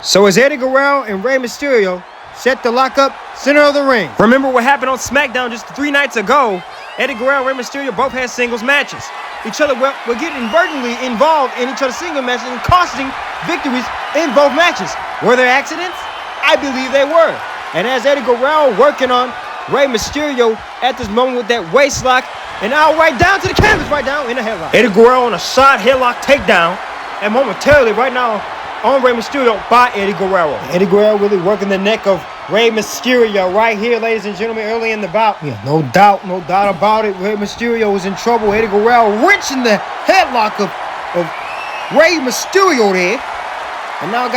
So as Eddie Guerrero and Rey Mysterio set to lock up center of the ring. Remember what happened on SmackDown just 3 nights ago? Eddie Guerrero and Rey Mysterio both had singles matches. Each other were getting inadvertently involved in each other's single matches and costing victories in both matches. Were there accidents? I believe they were. And as Eddie Guerrero working on Rey Mysterio at this moment with that waist lock, and now right down to the canvas, right down in the headlock. Eddie Guerrero on a side headlock takedown, and momentarily right now on Rey Mysterio by Eddie Guerrero. Eddie Guerrero really working the neck of Rey Mysterio right here, ladies and gentlemen, early in the bout. Yeah, no doubt about it. Rey Mysterio is in trouble. Eddie Guerrero wrenching the headlock of Rey Mysterio there. And now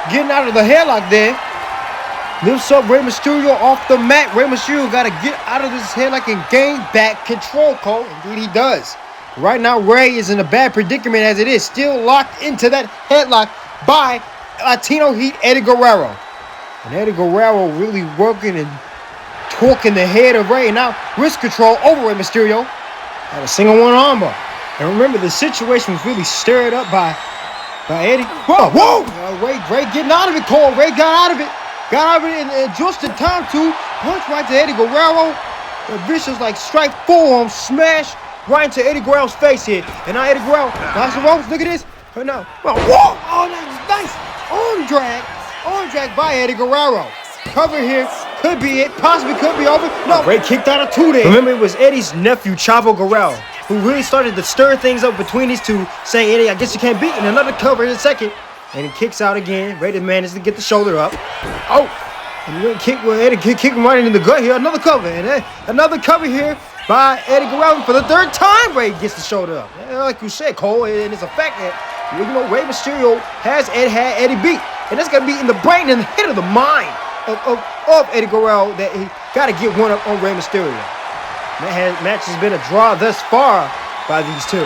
getting out of the headlock there. Lifts up Rey Mysterio off the mat. Rey Mysterio got to get out of this headlock and gain back control, Cole. Indeed he does. Right now, Rey is in a bad predicament as it is. Still locked into that headlock by Latino Heat Eddie Guerrero. And Eddie Guerrero really working and torquing the head of Rey. And now wrist control over Rey Mysterio. Had a single one armbar. And remember, the situation was really stirred up by Eddie. Whoa! Rey getting out of it, Cole. Rey got out of it. Got out of it and just in time to punch right to Eddie Guerrero. A vicious strike forearm smash right into Eddie Guerrero's face here. And now Eddie Guerrero, nice and ropes. Look at this. Right now. Whoa! Oh, nice. Arm drag by Eddie Guerrero. Cover here. Could be it. Possibly could be over. No. Rey kicked out of 2 there. Remember, it was Eddie's nephew, Chavo Guerrero, who really started to stir things up between these two, saying, Eddie, I guess you can't beat. And another cover in a second. And he kicks out again. Rey manages to get the shoulder up. Oh. And Eddie kick him right into the gut here. Another cover. And another cover here by Eddie Guerrero. For the 3rd time, Rey gets the shoulder up. Like you said, Cole, and it's a fact that, Rey Mysterio had Eddie beat. And that's going to be in the brain and the head of the mind of Eddie Guerrero that he got to get one up on Rey Mysterio. Match has been a draw thus far by these two.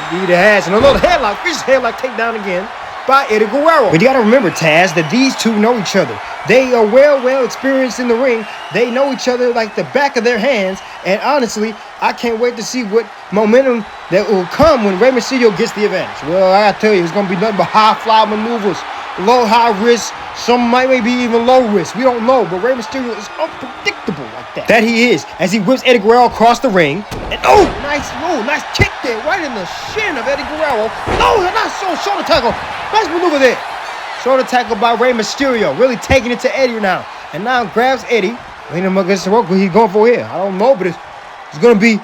Indeed it has. And another headlock, vicious headlock takedown again by Eddie Guerrero. But you got to remember, Taz, that these two know each other. They are well experienced in the ring. They know each other like the back of their hands. And honestly, I can't wait to see what momentum that will come when Rey Mysterio gets the advantage. Well, I gotta tell you, it's gonna be nothing but high fly maneuvers, low high risk, some maybe even low risk. We don't know, but Rey Mysterio is unpredictable like that. That he is, as he whips Eddie Guerrero across the ring. And nice kick there, right in the shin of Eddie Guerrero. Nice shoulder tackle. Nice maneuver there. Shoulder tackle by Rey Mysterio, really taking it to Eddie now. And now grabs Eddie. Leaning him against the rope. What he's going for here? I don't know, but it's gonna be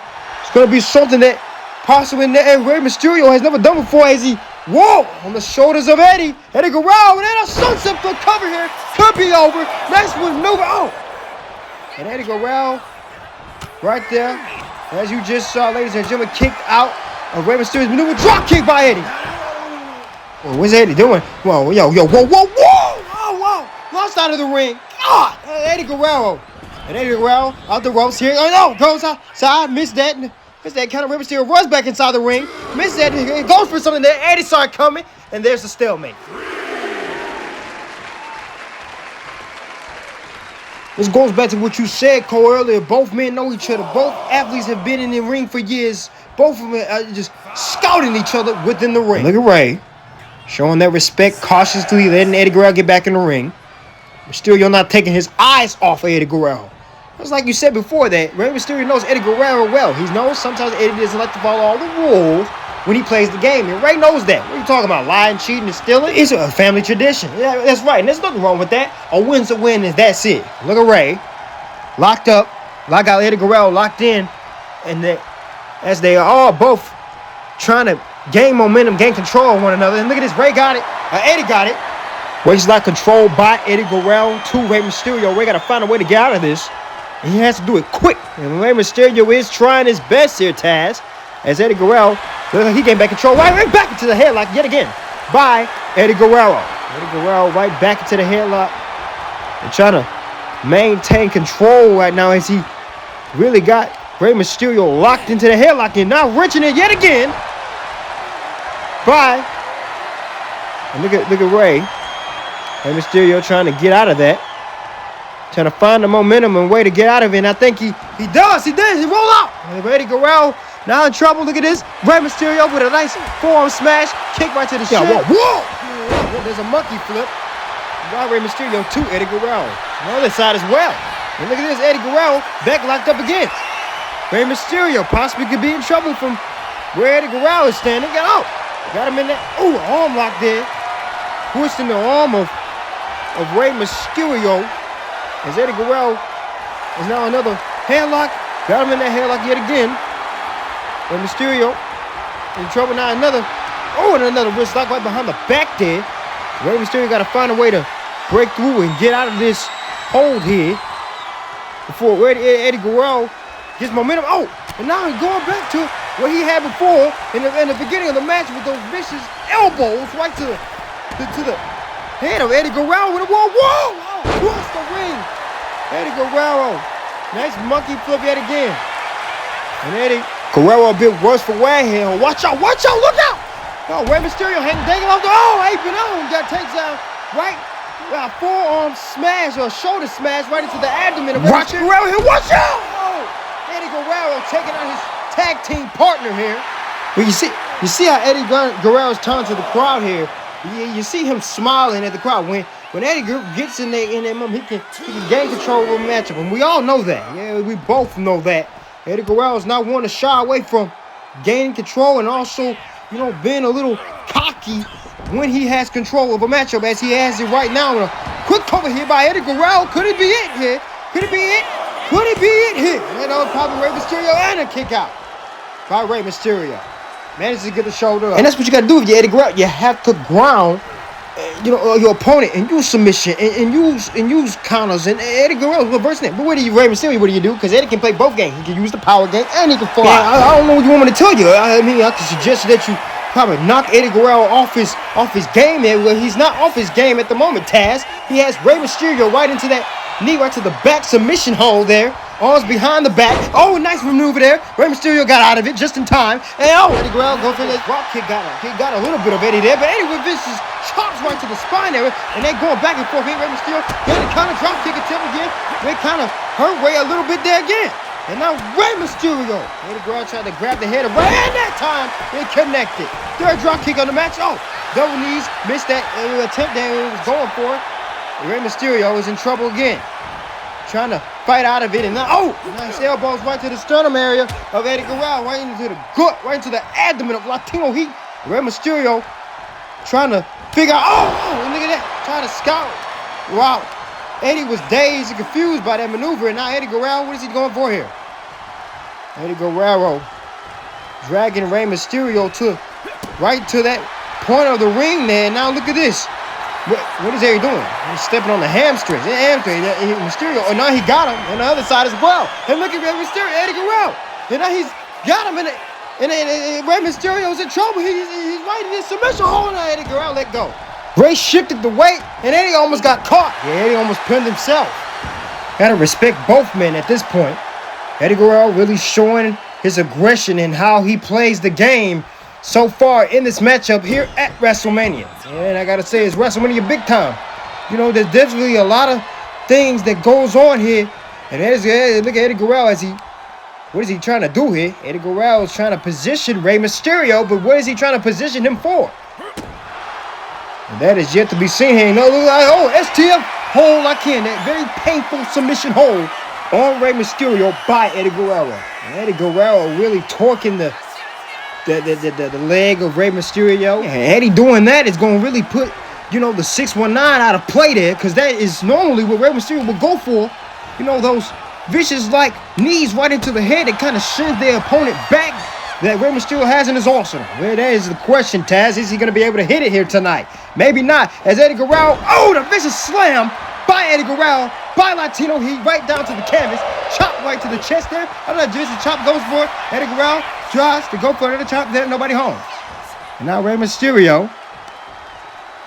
something that possibly Rey Mysterio has never done before. As he on the shoulders of Eddie Guerrero, and then a sunset flip cover here. Could be over. Nice maneuver. And Eddie Guerrero right there, as you just saw, ladies and gentlemen, kicked out of Rey Mysterio's maneuver. Drop kick by Eddie. What's Eddie doing? Whoa. Lost out of the ring. God, Eddie Guerrero. And Eddie Guerrero out the ropes here. Goes outside. Missed that. Kind of Rey Mysterio runs back inside the ring. Missed that. He goes for something there. Eddie saw it coming. And there's the stalemate. This goes back to what you said, Cole, earlier. Both men know each other. Both athletes have been in the ring for years. Both of them are just scouting each other within the ring. Look at Rey showing that respect, cautiously letting Eddie Guerrero get back in the ring. Mysterio not taking his eyes off of Eddie Guerrero. It's like you said before that Rey Mysterio knows Eddie Guerrero well. He knows sometimes Eddie doesn't like to follow all the rules when he plays the game. And Rey knows that. What are you talking about? Lying, cheating, and stealing? It's a family tradition. Yeah, that's right. And there's nothing wrong with that. A win's a win, and that's it. Look at Rey. Locked up. Lock out Eddie Guerrero locked in. And as they are all both trying to gain momentum, gain control of one another. And look at this. Rey got it. Eddie got it. Rey's not controlled by Eddie Guerrero to Rey Mysterio. Rey got to find a way to get out of this. And he has to do it quick. And Rey Mysterio is trying his best here, Taz. As Eddie Guerrero, he gained back control. Right back into the headlock yet again by Eddie Guerrero. Eddie Guerrero right back into the headlock. And trying to maintain control right now as he really got Rey Mysterio locked into the headlock. And now wrenching it yet again by... And look at Rey. Rey Mysterio trying to get out of that. Trying to find the momentum and way to get out of it. And I think he does. He roll out. And Eddie Guerrero now in trouble. Look at this. Rey Mysterio with a nice forearm smash. Kick right to the shin. Whoa. There's a monkey flip. by Rey Mysterio to Eddie Guerrero. On the other side as well. And look at this, Eddie Guerrero back locked up again. Rey Mysterio possibly could be in trouble from where Eddie Guerrero is standing. Got him in there. Ooh, arm lock there. Twisting the arm of Rey Mysterio. As Eddie Guerrero is now another headlock. Got him in that headlock yet again. Rey Mysterio in trouble now. And another wrist lock right behind the back there. Rey Mysterio got to find a way to break through and get out of this hold here before Eddie Guerrero gets momentum. And now he's going back to what he had before in the beginning of the match with those vicious elbows right to the head of Eddie Guerrero with a whoa, across the ring. Eddie Guerrero, nice monkey flip yet again. And Eddie Guerrero a bit worse for wear here. Watch out, look out! Rey Mysterio dangling off the apron on. Got takes out right. Forearm smash or shoulder smash right into the abdomen. Watch Guerrero here, watch out! Eddie Guerrero taking out his tag team partner here. Well, you see how Eddie Guerrero's turning to the crowd here. You see him smiling at the crowd. When Eddie gets in there moment, he can gain control of the matchup, and we all know that. Yeah, we both know that. Eddie Guerrero's not one to shy away from gaining control and also, being a little cocky when he has control of a matchup as he has it right now. A quick cover here by Eddie Guerrero. Could it be it here? Could it be it here? And that was probably Rey Mysterio and a kick out by Rey Mysterio. Manages to get the shoulder up. And that's what you got to do if you're Eddie Guerrero. You have to ground your opponent and use submission and use counters. And Eddie Guerrero's reversing it. But what do you do? Because Eddie can play both games. He can use the power game and he can fly. Yeah, I don't know what you want me to tell you. I can suggest that you probably knock Eddie Guerrero off his game there. Well, he's not off his game at the moment, Taz. He has Rey Mysterio right into that knee, right to the back submission hold there. Arms behind the back. Nice maneuver there. Rey Mysterio got out of it just in time. And Eddie Guerrero goes for that drop kick. Got a little bit of Eddie there. But Eddie with vicious chops right to the spine there. And they going back and forth here. Rey Mysterio getting the kind of drop kick attempt again. They kind of hurt Rey a little bit there again. And now Rey Mysterio. Eddie Guerrero tried to grab the head of Rey. And that time they connected. Third drop kick on the match. Double knees. Missed that attempt that he was going for. Rey Mysterio is in trouble again. Trying to fight out of it, and now, nice elbows right to the sternum area of Eddie Guerrero, right into the gut, right into the abdomen of Latino Heat. Rey Mysterio trying to figure out, look at that, trying to scout. Wow, Eddie was dazed and confused by that maneuver, and now Eddie Guerrero, what is he going for here? Eddie Guerrero dragging Rey Mysterio right to that point of the ring there, and now look at this. What is Eddie doing? He's stepping on the hamstring. Mysterio. And now he got him on the other side as well. And look at Rey Mysterio, Eddie Guerrero. And now he's got him, and Rey Mysterio's in trouble. He's right in his submission hold. Now Eddie Guerrero let go. Rey shifted the weight, and Eddie almost got caught. Yeah, Eddie almost pinned himself. Got to respect both men at this point. Eddie Guerrero really showing his aggression and how he plays the game so far in this matchup here at WrestleMania. And I gotta say, it's WrestleMania big time. There's definitely a lot of things that goes on here. And look at Eddie Guerrero what is he trying to do here? Eddie Guerrero is trying to position Rey Mysterio, but what is he trying to position him for? And that is yet to be seen here. Look like, STF hold like in that very painful submission hold on Rey Mysterio by Eddie Guerrero. And Eddie Guerrero really torquing the leg of Rey Mysterio. And Eddie doing that is going to really put, the 619 out of play there, because that is normally what Rey Mysterio would go for. Those vicious like knees right into the head that kind of sends their opponent back that Rey Mysterio has in his arsenal. Well, that is the question, Taz. Is he going to be able to hit it here tonight? Maybe not. As Eddie Guerrero, the vicious slam by Eddie Guerrero, by Latino Heat, right down to the canvas. Chop right to the chest there. Another vicious chop goes for it. Eddie Guerrero tries to go for another chop. There, nobody home. And now Rey Mysterio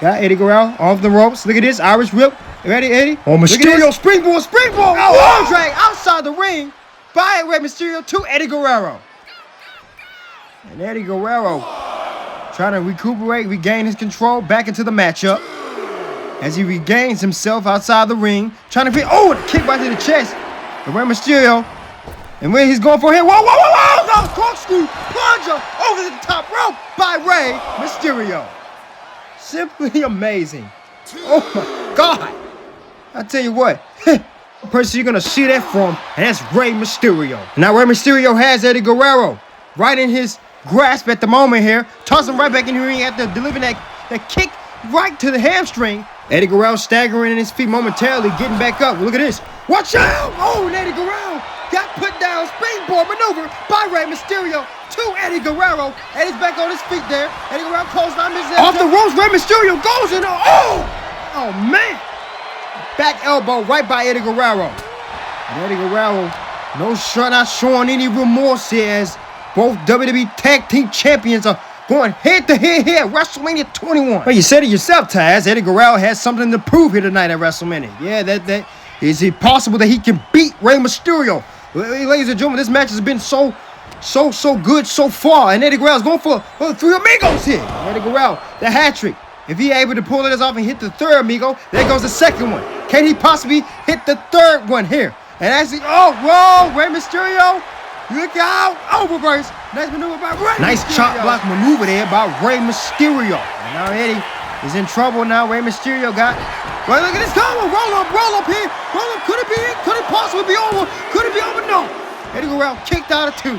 got Eddie Guerrero off the ropes. Look at this, Irish whip. Ready, Eddie? Mysterio, springboard. Arm drag outside the ring by Rey Mysterio to Eddie Guerrero. And Eddie Guerrero trying to regain his control back into the matchup. As he regains himself outside the ring, trying to the kick right to the chest. And Rey Mysterio, and where he's going for here, whoa, corkscrew, plunger over the top rope by Rey Mysterio. Simply amazing. Oh my God. I tell you what. The person you're gonna see that from, and that's Rey Mysterio. Now Rey Mysterio has Eddie Guerrero right in his grasp at the moment here. Toss him right back in the ring after delivering that kick right to the hamstring. Eddie Guerrero staggering in his feet momentarily, getting back up. Look at this. Watch out! Oh, and Eddie Guerrero got put down. Springboard maneuver by Rey Mysterio to Eddie Guerrero. Eddie's back on his feet there. Eddie Guerrero closed on his off the ropes. Rey Mysterio goes in. Oh man! Back elbow right by Eddie Guerrero. And Eddie Guerrero, not showing any remorse here as both WWE Tag Team Champions are going head-to-head here at WrestleMania 21. Well, you said it yourself, Taz. Eddie Guerrero has something to prove here tonight at WrestleMania. Yeah, that is it possible that he can beat Rey Mysterio? Ladies and gentlemen, this match has been so good so far. And Eddie Guerrero's going for the three amigos here. Eddie Guerrero, the hat trick. If he able to pull this off and hit the third amigo, there goes the second one. Can he possibly hit the third one here? And actually, whoa, Rey Mysterio, look out, reverse. Nice maneuver by Rey Mysterio. Nice chop block maneuver there by Rey Mysterio. And now Eddie is in trouble now. Rey Mysterio got, well, look at this combo, roll up here, roll up. Could it be it? Could it possibly be over? Could it be over? No. Eddie Guerrero kicked out of two.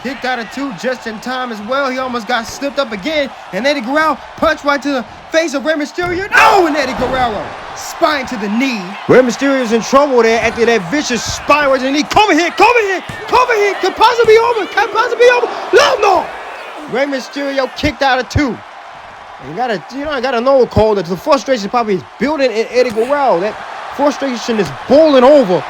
Kicked out of two just in time as well. He almost got slipped up again. And Eddie Guerrero punched right to the face of Rey Mysterio. No! And Eddie Guerrero spine to the knee. Rey Mysterio's in trouble there after that vicious spine right to the knee. Cover here. Could possibly be over. No! Rey Mysterio kicked out of two. And I gotta know, Cole, that the frustration probably is building in Eddie Guerrero. That frustration is boiling over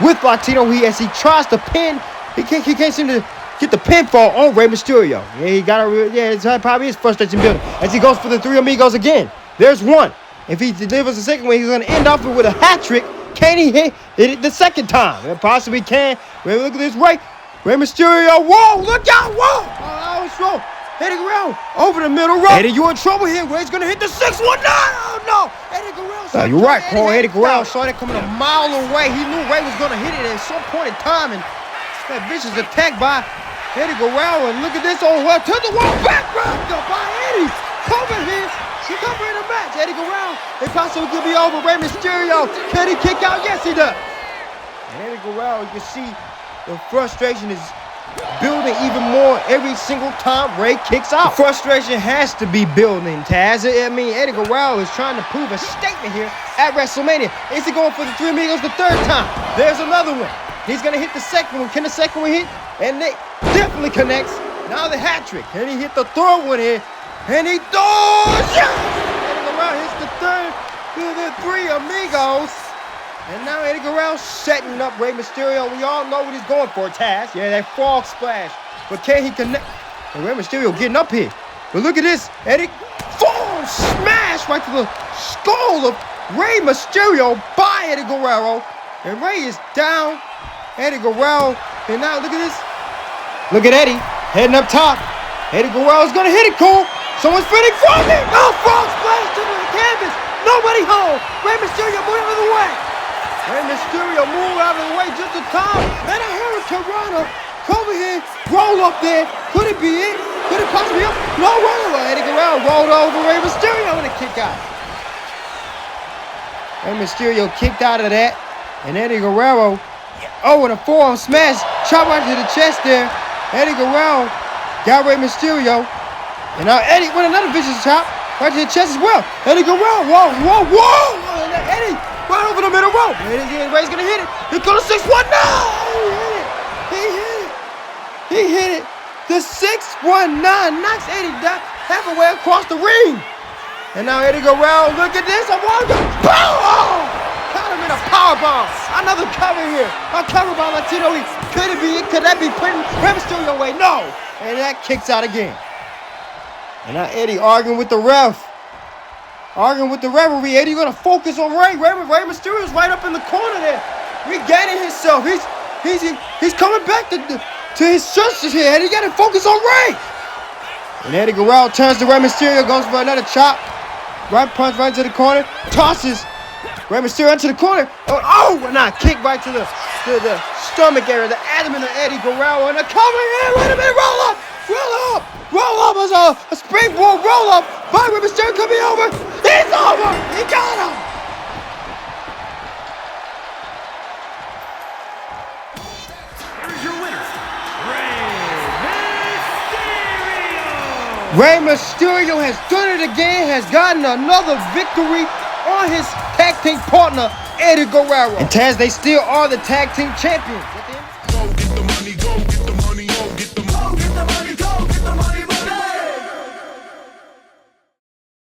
with Latino as he tries to pin. He can't seem to get the pinfall on Rey Mysterio. Yeah, it's probably his frustration building as he goes for the three amigos again. There's one. If he delivers the second one, he's going to end off with a hat trick. Can he hit it the second time? It possibly can. Look at this Rey Mysterio. Whoa, look out. Whoa. Oh, it's wrong. Eddie Guerrero over the middle rope. Eddie, you in trouble here. Rey's going to hit the 6-1. No. Eddie Guerrero. You're right, Paul. Eddie Guerrero saw that coming a mile away. He knew Rey was going to hit it at some point in time. And that vicious attack by Eddie Guerrero, and look at this to the wall, back wrapped up by Eddie. Cover here. He covered the match. Eddie Guerrero, it possibly could be over. Rey Mysterio, can he kick out? Yes, he does. And Eddie Guerrero, you can see the frustration is building even more every single time Rey kicks out. The frustration has to be building, Taz. Eddie Guerrero is trying to prove a statement here at WrestleMania. Is he going for the three amigos the third time? There's another one. He's going to hit the second one. Can the second one hit? And they definitely connects. Now the hat trick. And he hit the third one here. And he throws. Yeah! Eddie Guerrero hits the three amigos. And now Eddie Guerrero setting up Rey Mysterio. We all know what he's going for, Taz. Yeah, that frog splash. But can he connect? And Rey Mysterio getting up here. But look at this. Eddie falls, smash right to the skull of Rey Mysterio by Eddie Guerrero. And Rey is down. Eddie Guerrero, and now look at this. Look at Eddie heading up top. Eddie Guerrero's gonna hit it, Cole. Someone's spinning from it. Oh, frog splash to the canvas. Nobody home. Rey Mysterio move out of the way. Rey Mysterio move out of the way just in time. And a Hurricane Rana cover here, roll up there. Could it be it? Could it possibly be up? No roll. Eddie Guerrero rolled over Rey Mysterio and a kick out. Rey Mysterio kicked out of that, and Eddie Guerrero. And a forearm smash, chop right to the chest there. Eddie Guerrero got Rey Mysterio. And now Eddie with another vicious chop right to the chest as well. Eddie Guerrero, whoa. And Eddie right over the middle rope. Rey's gonna hit it. He goes 6-1. No! He hit it. The 619 knocks Eddie down halfway across the ring. And now Eddie Guerrero, look at this. Caught him in a powerbomb. Another cover here. A cover by Latino. Could it be it? Could that be putting Rey Mysterio away? No. And that kicks out again. And now Eddie arguing with the ref. Arguing with the referee. Eddie, you gonna focus on Rey. Rey Mysterio's right up in the corner there, regaining himself. He's coming back to his senses here. Eddie, gotta focus on Rey. And Eddie Guerrero turns to Rey Mysterio, goes for another chop. Right punch right to the corner. Tosses Rey Mysterio into the corner. And a kick right to the stomach area, the abdomen of Eddie Guerrero. And a cover here. Wait a minute. Roll up as a springboard roll up. By Rey Mysterio could be over. It's over! He got him! Here's your winner, Rey Mysterio! Rey Mysterio has done it again, has gotten another victory on his tag team partner, Eddie Guerrero. And Taz, they still are the tag team champions.